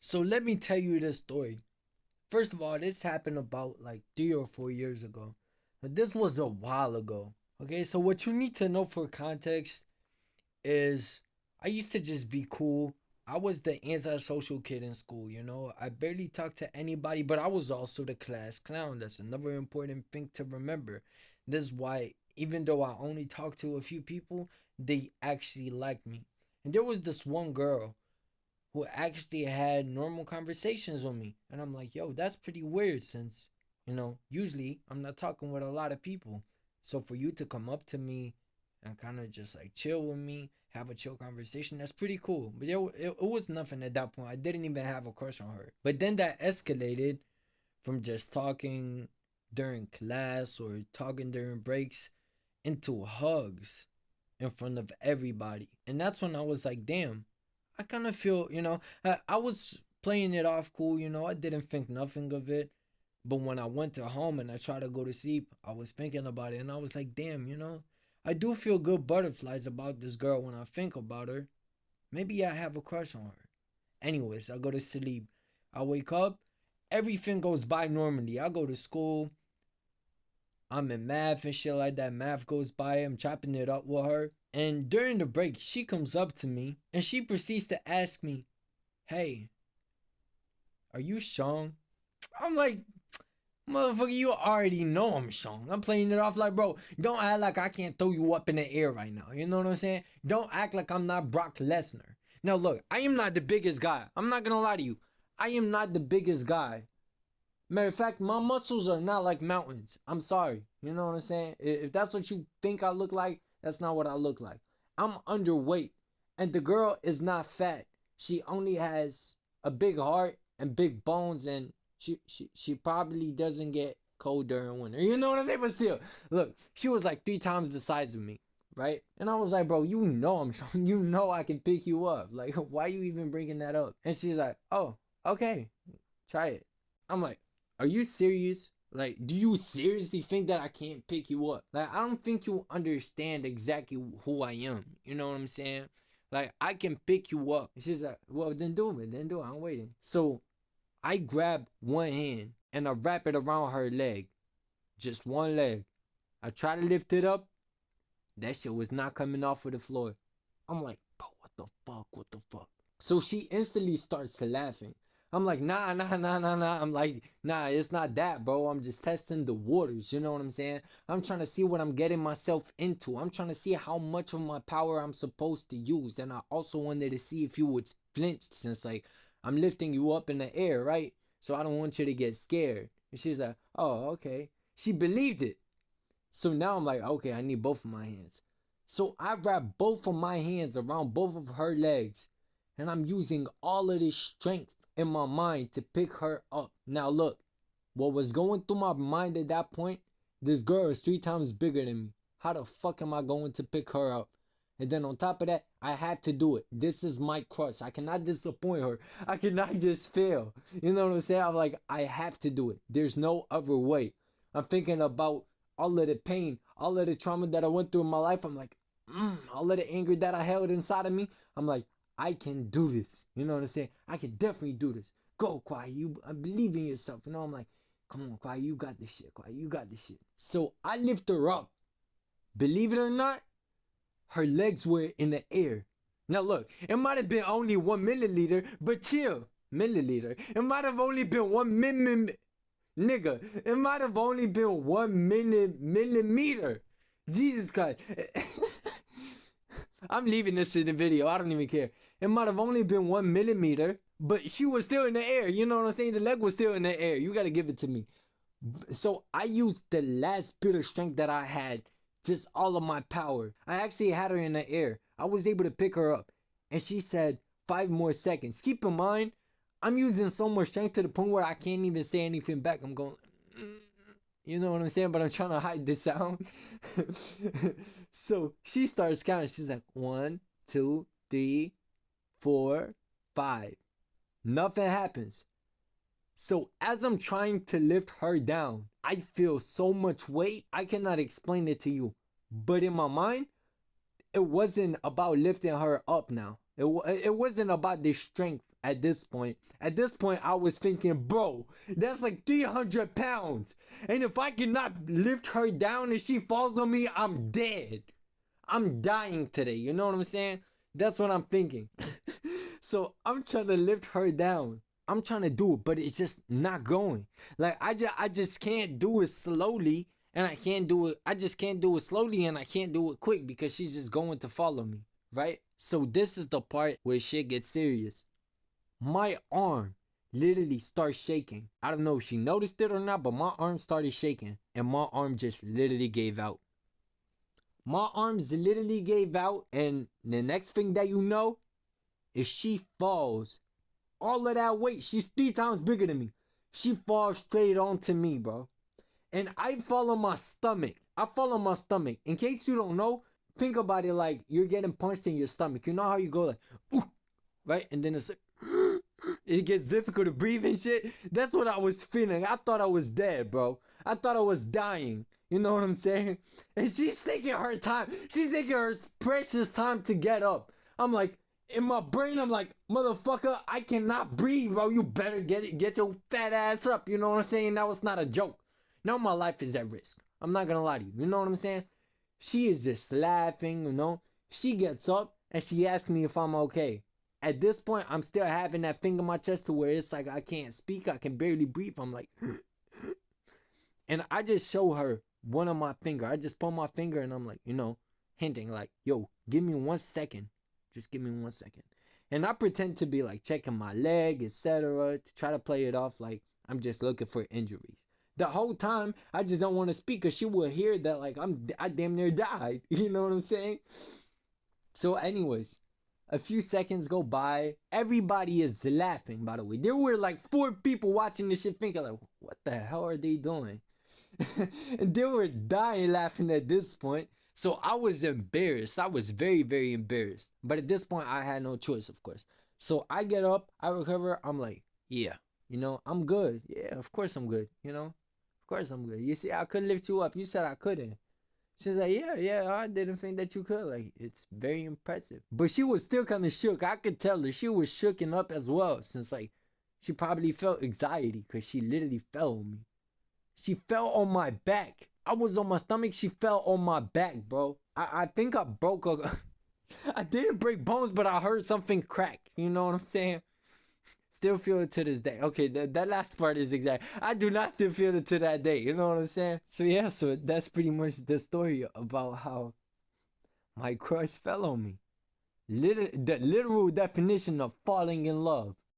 So let me tell you this story. First of all, this happened about like 3 or 4 years ago. But this was a while ago. Okay, so what you need to know for context is I used to just be cool. I was the antisocial kid in school, you know. I barely talked to anybody, but I was also the class clown. That's another important thing to remember. This is why, even though I only talked to a few people, they actually liked me. And there was this one girl who actually had normal conversations with me. And I'm like, yo, that's pretty weird since, usually I'm not talking with a lot of people. So for you to come up to me and kind of just like chill with me, have a chill conversation, that's pretty cool. But it was nothing at that point. I didn't even have a crush on her. But then that escalated from just talking during class or talking during breaks into hugs in front of everybody. And that's when I was like, damn, I kind of feel, I was playing it off cool, I didn't think nothing of it. But when I went to home and I tried to go to sleep, I was thinking about it and I was like, damn, I do feel good butterflies about this girl when I think about her. Maybe I have a crush on her. Anyways, I go to sleep. I wake up, everything goes by normally. I go to school, I'm in math and shit like that. Math goes by. I'm chopping it up with her. And during the break, she comes up to me and she proceeds to ask me, hey, are you Sean? I'm like, motherfucker, you already know I'm Sean. I'm playing it off like, bro, don't act like I can't throw you up in the air right now. You know what I'm saying? Don't act like I'm not Brock Lesnar. Now, look, I am not the biggest guy. I'm not going to lie to you. I am not the biggest guy. Matter of fact, my muscles are not like mountains. I'm sorry. You know what I'm saying? If that's what you think I look like, that's not what I look like. I'm underweight. And the girl is not fat. She only has a big heart and big bones, and she probably doesn't get cold during winter. You know what I'm saying? But still, look, she was like 3 times the size of me, right? And I was like, bro, you know I'm strong. You know I can pick you up. Like, why you even bringing that up? And she's like, oh, okay, try it. I'm like, are you serious? Like, do you seriously think that I can't pick you up? Like, I don't think you understand exactly who I am. You know what I'm saying? Like, I can pick you up. She's like, well, then do it. Then do it. I'm waiting. So I grab one hand and I wrap it around her leg. Just one leg. I try to lift it up. That shit was not coming off of the floor. I'm like, bro, what the fuck? What the fuck? So she instantly starts laughing. I'm like, nah. I'm like, nah, it's not that, bro. I'm just testing the waters. You know what I'm saying? I'm trying to see what I'm getting myself into. I'm trying to see how much of my power I'm supposed to use. And I also wanted to see if you would flinch since, like, I'm lifting you up in the air, right? So I don't want you to get scared. And she's like, oh, okay. She believed it. So now I'm like, okay, I need both of my hands. So I wrap both of my hands around both of her legs. And I'm using all of this strength in my mind to pick her up. Now look, what was going through my mind at that point, this girl is 3 times bigger than me. How the fuck am I going to pick her up? And then on top of that, I have to do it. This is my crush. I cannot disappoint her. I cannot just fail. You know what I'm saying? I'm like, I have to do it. There's no other way. I'm thinking about all of the pain, all of the trauma that I went through in my life. I'm like, all of the anger that I held inside of me. I'm like, I can do this. You know what I'm saying? I can definitely do this. Go, Kwai. I believe in yourself. You know, I'm like, come on, Kwai, you got this shit. Kwai, you got this shit. So I lift her up. Believe it or not, her legs were in the air. Now look, it might have been only 1 milliliter, but chill. Milliliter. It might have only been 1 nigga. It might have only been 1 millimeter. Jesus Christ. I'm leaving this in the video. I don't even care. It might have only been 1 millimeter, but she was still in the air. You know what I'm saying? The leg was still in the air. You got to give it to me. So I used the last bit of strength that I had, just all of my power. I actually had her in the air. I was able to pick her up. And she said 5 more seconds. Keep in mind, I'm using so much strength to the point where I can't even say anything back. I'm going, you know what I'm saying? But I'm trying to hide the sound. So she starts counting. She's like, 1, 2, 3, 4, 5. Nothing happens. So as I'm trying to lift her down, I feel so much weight. I cannot explain it to you. But in my mind, it wasn't about lifting her up now. It wasn't about the strength at this point. At this point, I was thinking, bro, that's like 300 pounds. And if I cannot lift her down and she falls on me, I'm dead. I'm dying today. You know what I'm saying? That's what I'm thinking. So I'm trying to lift her down. I'm trying to do it, but it's just not going. Like I just can't do it slowly, and I can't do it. I just can't do it slowly, and I can't do it quick because she's just going to follow me, right? So this is the part where shit gets serious. My arm literally starts shaking. I don't know if she noticed it or not, but my arm started shaking, and my arm just literally gave out. My arms literally gave out, and the next thing that you know is she falls. All of that weight, she's 3 times bigger than me. She falls straight onto me, bro. And I fall on my stomach. I fall on my stomach. In case you don't know, think about it like you're getting punched in your stomach. You know how you go like, ooh, right? And then it's like, it gets difficult to breathe and shit. That's what I was feeling. I thought I was dead, bro. I thought I was dying. You know what I'm saying? And she's taking her time. She's taking her precious time to get up. I'm like, in my brain, I'm like, motherfucker, I cannot breathe, bro. You better get your fat ass up. You know what I'm saying? That was not a joke. Now my life is at risk. I'm not gonna lie to you. You know what I'm saying? She is just laughing, you know. She gets up and she asks me if I'm okay. At this point, I'm still having that thing in my chest to where it's like I can't speak. I can barely breathe. I'm like, and I just show her one of my finger. I just pull my finger and I'm like, you know, hinting like, yo, give me 1 second. Just give me 1 second. And I pretend to be like checking my leg, etc. to try to play it off like I'm just looking for injuries. The whole time, I just don't want to speak because she will hear that like I damn near died. You know what I'm saying? So anyways, a few seconds go by. Everybody is laughing, by the way. There were like 4 people watching this shit thinking like, what the hell are they doing? And they were dying laughing at this point. So I was embarrassed. I was very, very embarrassed. But at this point, I had no choice, of course. So I get up, I recover. I'm like, yeah, you know, I'm good. Yeah, of course I'm good. You know, of course I'm good. You see, I could lift you up. You said I couldn't. She's like, yeah, I didn't think that you could. Like, it's very impressive. But she was still kind of shook. I could tell her she was shooken up as well. Since, like, she probably felt anxiety because she literally fell on me. She fell on my back. I was on my stomach. She fell on my back, bro. I think I broke a... I didn't break bones, but I heard something crack. You know what I'm saying? Still feel it to this day. Okay, that last part is exact. I do not still feel it to that day. You know what I'm saying? So yeah, so that's pretty much the story about how my crush fell on me. The literal definition of falling in love.